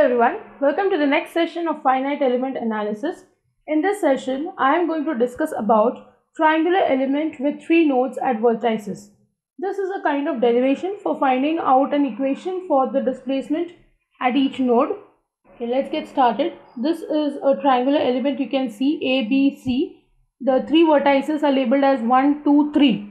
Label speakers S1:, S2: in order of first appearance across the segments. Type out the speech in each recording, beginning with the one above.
S1: everyone, welcome to the next session of finite element analysis. In this session, I am going to discuss about triangular element with three nodes at vertices. This is a kind of derivation for finding out an equation for the displacement at each node. Okay, let's get started. This is a triangular element. You can see A, B, C. The three vertices are labeled as 1, 2, 3.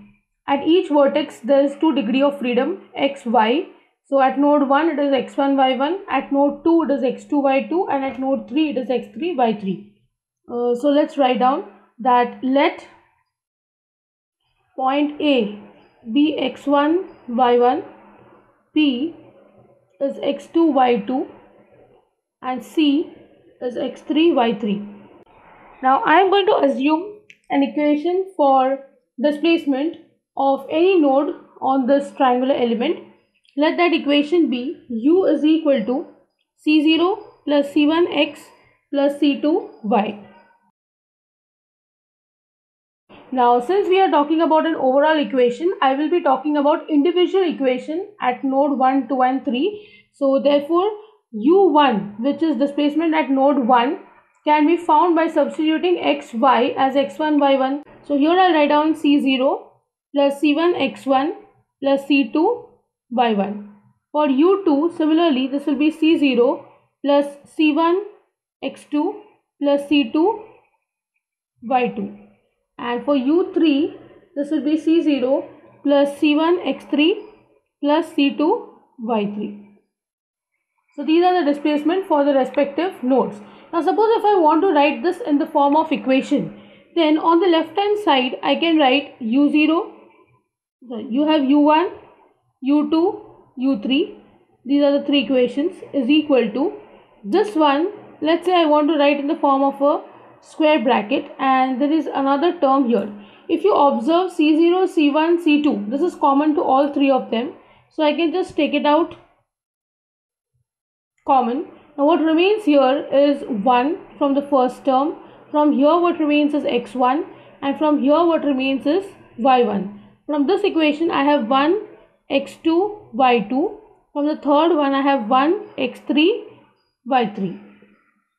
S1: At each vertex, there is 2 degrees of freedom, x, y. So at node 1 it is x1, y1, at node 2 it is x2, y2, and at node 3 it is x3, y3. So let's write down that let point A be x1, y1, P is x2, y2, and C is x3, y3. Now I am going to assume an equation for displacement of any node on this triangular element. Let that equation be u is equal to c0 plus c1x plus c2y. Now since we are talking about an overall equation, I will be talking about individual equation at node 1, 2 and 3. So therefore u1, which is displacement at node 1, can be found by substituting xy as x1, y1. So here I will write down c0 plus c1x1 plus c2 y1. For u2, similarly, this will be c0 plus c1 x2 plus c2 y2. And for u3, this will be c0 plus c1 x3 plus c2 y3. So these are the displacement for the respective nodes. Now suppose if I want to write this in the form of equation, then on the left hand side I can write u0, you have u1, u2, u3, these are the three equations, is equal to this one. Let's say I want to write in the form of a square bracket, and there is another term here. If you observe c0, c1, c2, this is common to all three of them, so I can just take it out common. Now what remains here is 1 from the first term, from here what remains is x1, and from here what remains is y1. From this equation I have 1 x2, y2. From the third one I have 1 x3, y3.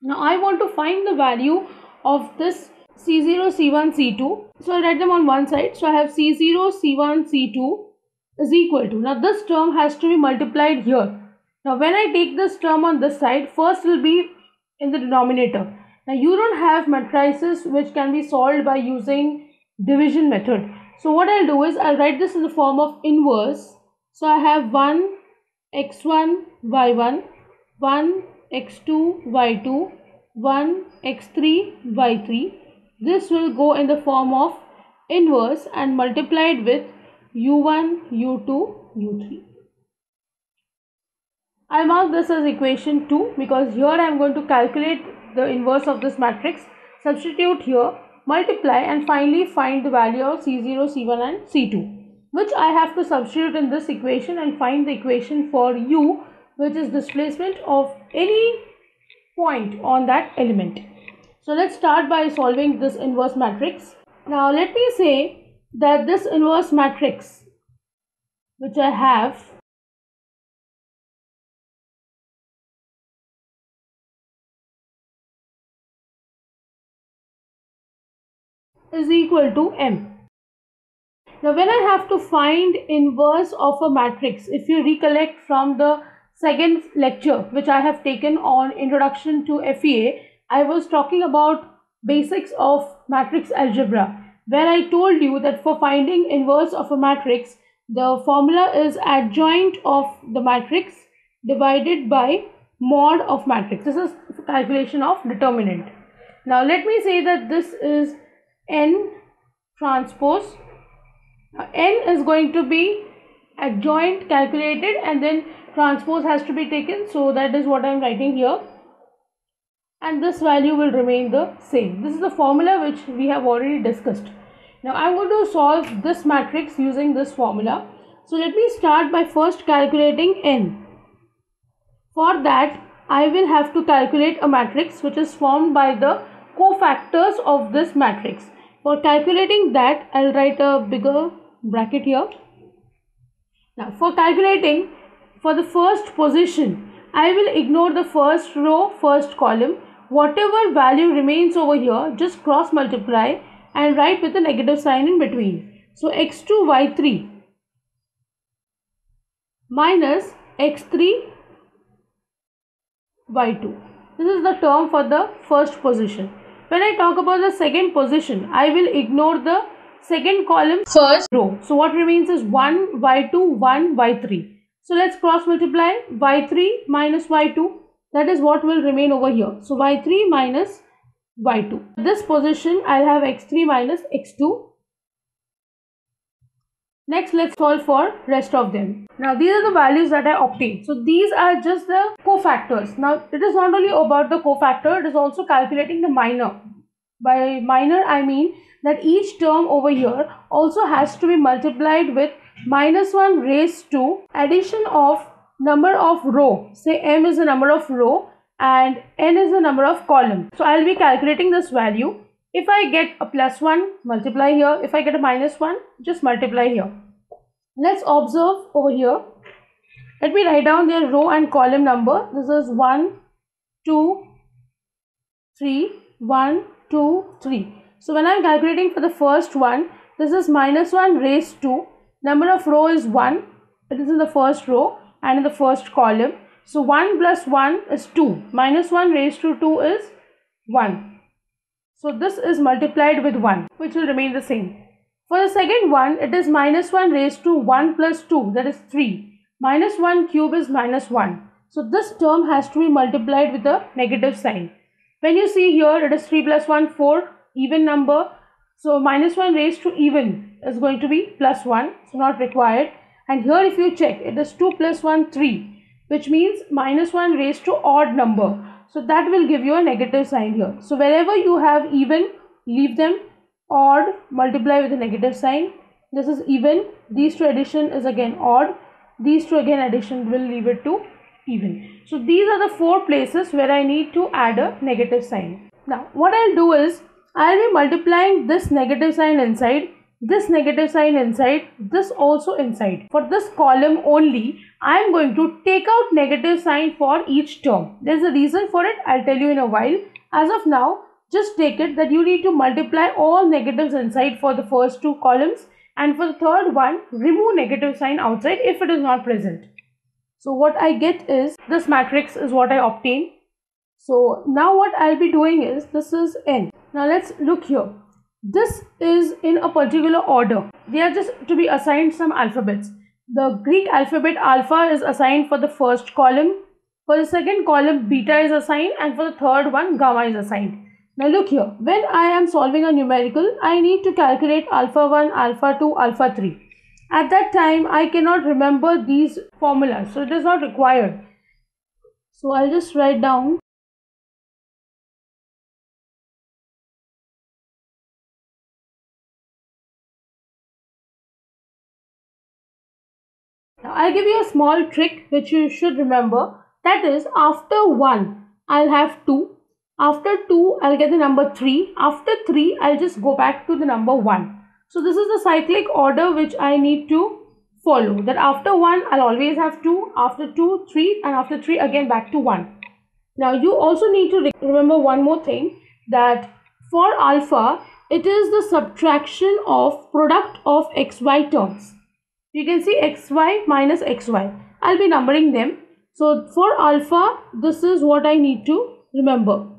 S1: Now I want to find the value of this c0, c1, c2. So I write them on one side. So I have c0, c1, c2 is equal to. Now this term has to be multiplied here. Now when I take this term on this side, first will be in the denominator. Now you don't have matrices which can be solved by using division method. So what I'll do is I'll write this in the form of inverse. So I have 1 x1 y1, 1 x2 y2, 1 x3 y3. This will go in the form of inverse and multiplied with u1, u2, u3. I mark this as equation 2 because here I am going to calculate the inverse of this matrix, substitute here, multiply, and finally find the value of c0, c1 and c2, which I have to substitute in this equation and find the equation for u, which is displacement of any point on that element. So let's start by solving this inverse matrix. Now let me say that this inverse matrix which I have is equal to M. Now when I have to find inverse of a matrix, if you recollect from the second lecture which I have taken on Introduction to FEA, I was talking about basics of matrix algebra, where I told you that for finding inverse of a matrix, the formula is adjoint of the matrix divided by mod of matrix. This is calculation of determinant. Now let me say that this is N transpose. Now, N is going to be adjoint calculated and then transpose has to be taken. So that is what I am writing here. And this value will remain the same. This is the formula which we have already discussed. Now I am going to solve this matrix using this formula. So let me start by first calculating N. For that I will have to calculate a matrix which is formed by the cofactors of this matrix. For calculating that, I will write a bigger bracket here. Now for calculating, for the first position, I will ignore the first row, first column. Whatever value remains over here, just cross multiply and write with a negative sign in between. So x2 y3 minus x3 y2. This is the term for the first position. When I talk about the second position, I will ignore the second column, first row. So what remains is 1 y2 1 y3. So let's cross multiply y3 minus y2. That is what will remain over here. So y3 minus y2. This position I'll have x3 minus x2. Next, let's solve for rest of them. Now, these are the values that I obtained. So, these are just the cofactors. Now, it is not only about the cofactor, it is also calculating the minor. By minor, I mean that each term over here also has to be multiplied with minus 1 raised to addition of number of row. Say m is the number of row and n is the number of column. So, I will be calculating this value. If I get a plus 1, multiply here. If I get a minus 1, just multiply here. Let's observe over here. Let me write down their row and column number. This is 1, 2, 3, 1, 2, 3. So when I am calculating for the first one, this is minus 1 raised to, number of row is 1. It is in the first row and in the first column. So 1 plus 1 is 2. Minus 1 raised to 2 is 1. So this is multiplied with 1, which will remain the same. For the second one, it is minus 1 raised to 1 plus 2, that is 3. Minus 1 cube is minus 1. So this term has to be multiplied with a negative sign. When you see here, it is 3 plus 1, 4, even number. So minus 1 raised to even is going to be plus 1, so not required. And here if you check, it is 2 plus 1, 3, which means minus 1 raised to odd number. So that will give you a negative sign here. So wherever you have even, leave them. Odd, multiply with a negative sign. This is even. These two addition is again odd. These two again addition will leave it to even. So these are the 4 places where I need to add a negative sign. Now what I'll do is, I'll be multiplying this negative sign inside, this negative sign inside, this also inside. For this column only, I am going to take out negative sign for each term. There's a reason for it. I'll tell you in a while. As of now, just take it that you need to multiply all negatives inside for the first 2 columns, and for the third one, remove negative sign outside if it is not present. So what I get is, this matrix is what I obtain. So now what I'll be doing is, this is n. Now let's look here. This is in a particular order. They are just to be assigned some alphabets. The Greek alphabet alpha is assigned for the first column. For the second column, beta is assigned, and for the third one, gamma is assigned. Now look here, when I am solving a numerical, I need to calculate alpha 1, alpha 2, alpha 3. At that time, I cannot remember these formulas, so it is not required. So I'll just write down. Now I'll give you a small trick which you should remember. That is, after 1, I'll have 2. After 2, I'll get the number 3. After 3, I'll just go back to the number 1. So this is the cyclic order which I need to follow. That after 1, I'll always have 2. After 2, 3. And after 3, again back to 1. Now you also need to remember one more thing. That for alpha, it is the subtraction of product of xy terms. You can see xy minus xy. I'll be numbering them. So for alpha, this is what I need to remember.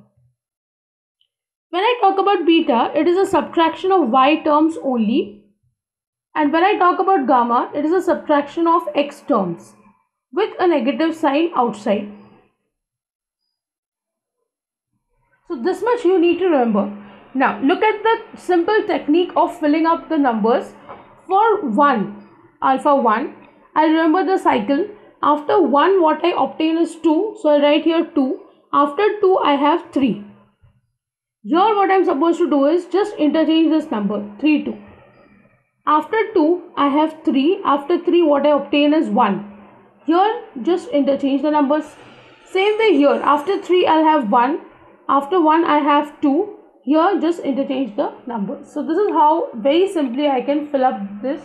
S1: When I talk about beta, it is a subtraction of y terms only. And when I talk about gamma, it is a subtraction of x terms with a negative sign outside. So this much you need to remember. Now look at the simple technique of filling up the numbers. For 1, alpha 1, I remember the cycle. After 1, what I obtain is 2. So I write here 2. After 2, I have 3. Here what I am supposed to do is just interchange this number 3, 2. After 2 I have 3. After 3 what I obtain is 1. Here just interchange the numbers. Same way here, after 3 I'll have 1. After 1 I have 2. Here just interchange the numbers. So this is how very simply I can fill up this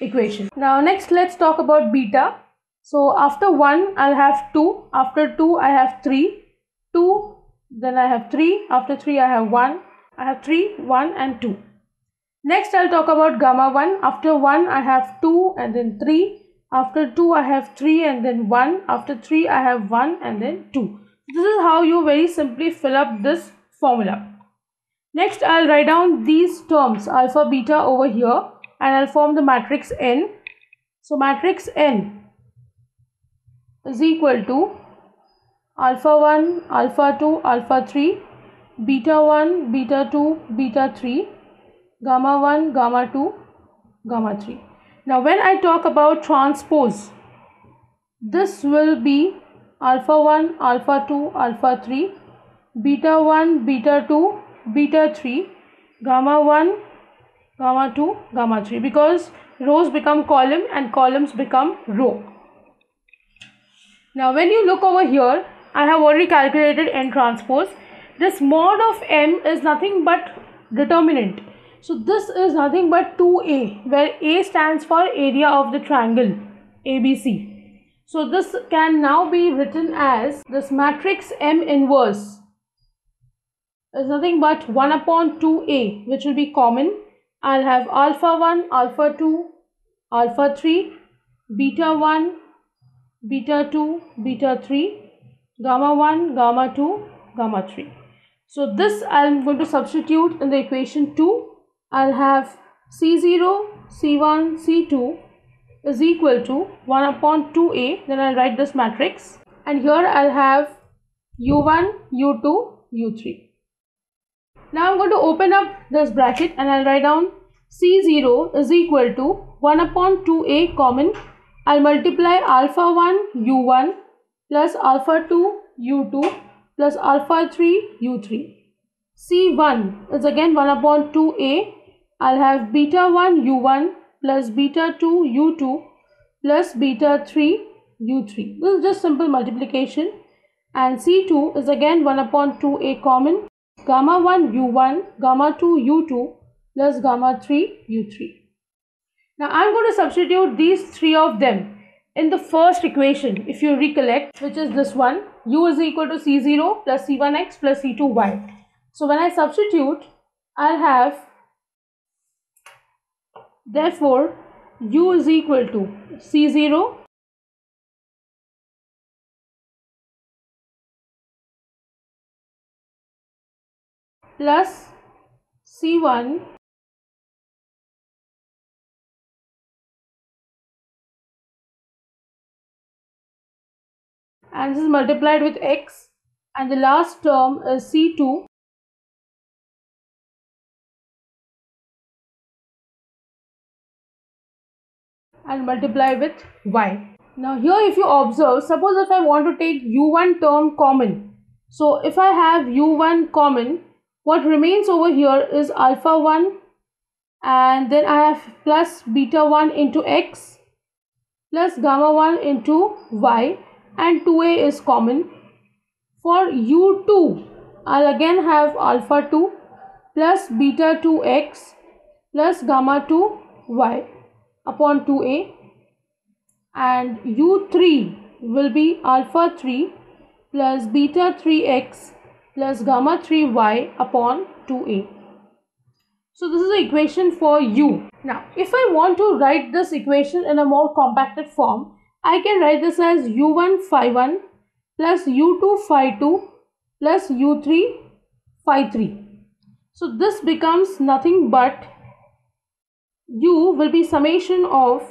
S1: equation. Now next let's talk about beta. So after 1 I'll have 2, after 2 I have 3, 2, then I have 3, after 3 I have 1, I have 3, 1 and 2. Next I'll talk about gamma 1. After 1 I have 2 and then 3, after 2 I have 3 and then 1, after 3 I have 1 and then 2. This is how you very simply fill up this formula. Next I'll write down these terms alpha beta over here and I'll form the matrix N. So matrix N is equal to alpha 1, alpha 2, alpha 3, beta 1, beta 2, beta 3, gamma 1, gamma 2, gamma 3. Now when I talk about transpose, this will be alpha 1, alpha 2, alpha 3, beta 1, beta 2, beta 3, gamma 1, gamma 2, gamma 3, because rows become column and columns become row. Now when you look over here, I have already calculated N transpose. This mod of M is nothing but determinant. So this is nothing but 2A, where A stands for area of the triangle ABC. So this can now be written as this matrix M inverse is nothing but 1 upon 2A, which will be common. I'll have alpha 1, alpha 2, alpha 3, beta 1, beta 2, beta 3, gamma 1, gamma 2, gamma 3. So this I'm going to substitute in the equation 2. I'll have C0, C1, C2 is equal to 1 upon 2A. Then I'll write this matrix. And here I'll have U1, U2, U3. Now I'm going to open up this bracket and I'll write down C0 is equal to 1 upon 2A common. I'll multiply alpha 1 U1 plus alpha 2 U2 plus alpha 3 U3. C1 is again 1 upon 2A. I'll have beta 1 U1 plus beta 2 U2 plus beta 3 U3. This is just simple multiplication. And C2 is again 1 upon 2A common. Gamma 1 U1, gamma 2 U2 plus gamma 3 U3. Now I'm going to substitute these three of them in the first equation, if you recollect, which is this one. U is equal to C0 plus C1x plus C2y. So when I substitute, I'll have, therefore, U is equal to C0 plus C1 and this is multiplied with x, and the last term is C2 and multiply with y. Now here if you observe, suppose if I want to take U1 term common. So if I have U1 common, what remains over here is alpha 1 and then I have plus beta 1 into x plus gamma 1 into y and 2a is common. For U2, I'll again have alpha 2 plus beta 2x plus gamma 2 y upon 2a, and U3 will be alpha 3 plus beta 3x plus gamma 3y upon 2a. So this is the equation for U. Now if I want to write this equation in a more compacted form, I can write this as U1 phi 1 plus U2 phi 2 plus U3 phi 3. So this becomes nothing but U will be summation of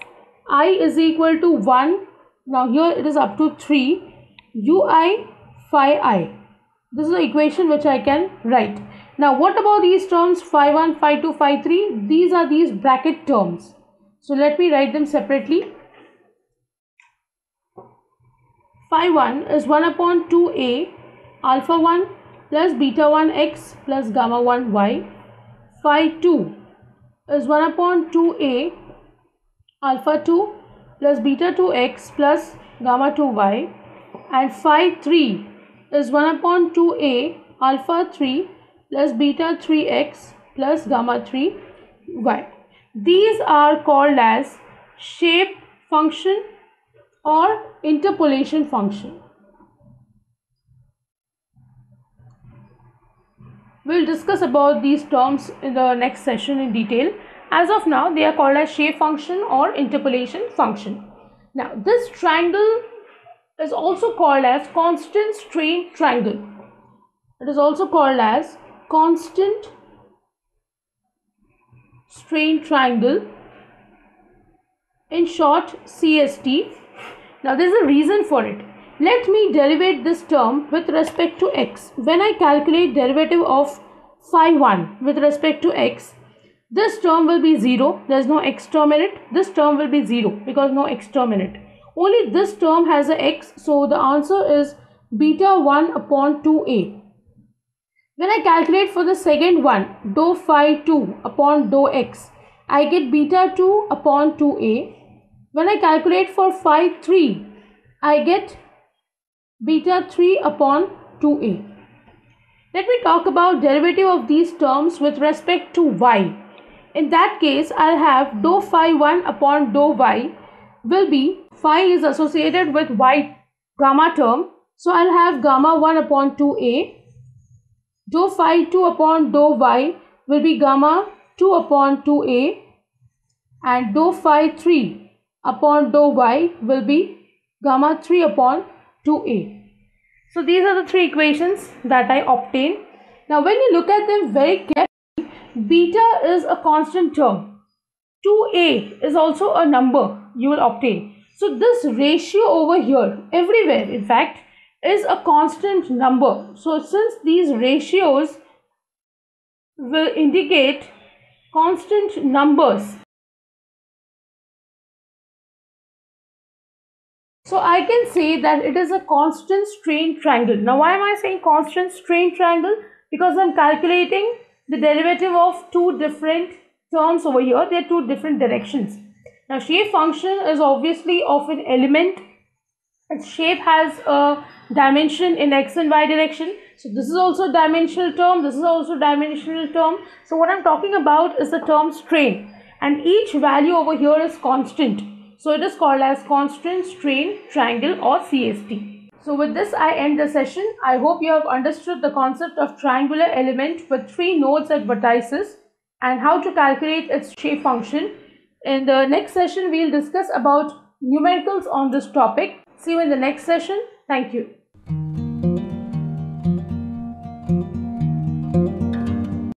S1: I is equal to 1. Now here it is up to 3 Ui phi I. This is the equation which I can write. Now what about these terms phi 1, phi 2, phi 3? These are these bracket terms. So let me write them separately. Phi 1 is 1 upon 2a alpha 1 plus beta 1 x plus gamma 1 y. Phi 2 is 1 upon 2a alpha 2 plus beta 2 x plus gamma 2 y, and phi 3 is 1 upon 2a alpha 3 plus beta 3x plus gamma 3 y. These are called as shape function or interpolation function. We'll discuss about these terms in the next session in detail. As of now, they are called as shape function or interpolation function. Now, this triangle is also called as constant strain triangle. It is also called as constant strain triangle, in short CST. Now there is a reason for it. Let me derivate this term with respect to x. When I calculate derivative of phi 1 with respect to x, this term will be 0. There is no x term in it. This term will be 0 because no x term in it. Only this term has a x, so the answer is beta 1 upon 2a. When I calculate for the second one, dou phi 2 upon dou x, I get beta 2 upon 2a. When I calculate for phi 3, I get beta 3 upon 2a. Let me talk about derivative of these terms with respect to y. In that case, I'll have dou phi 1 upon dou y will be, phi is associated with y gamma term, so I'll have gamma 1 upon 2a. Dou phi 2 upon dou y will be gamma 2 upon 2a, and dou phi 3 upon dou y will be gamma 3 upon 2a. So these are the three equations that I obtained. Now when you look at them very carefully, beta is a constant term. 2a is also a number you will obtain. So this ratio over here, everywhere in fact, is a constant number. So since these ratios will indicate constant numbers, so I can say that it is a constant strain triangle. Now why am I saying constant strain triangle? Because I am calculating the derivative of two different terms over here. They are two different directions. Now shape function is obviously of an element. Its shape has a dimension in x and y direction. So this is also a dimensional term. This is also a dimensional term. So what I am talking about is the term strain. And each value over here is constant. So it is called as constant strain triangle or CST. So with this I end the session. I hope you have understood the concept of triangular element with three nodes at vertices and how to calculate its shape function. In the next session we will discuss about numericals on this topic. See you in the next session. Thank you.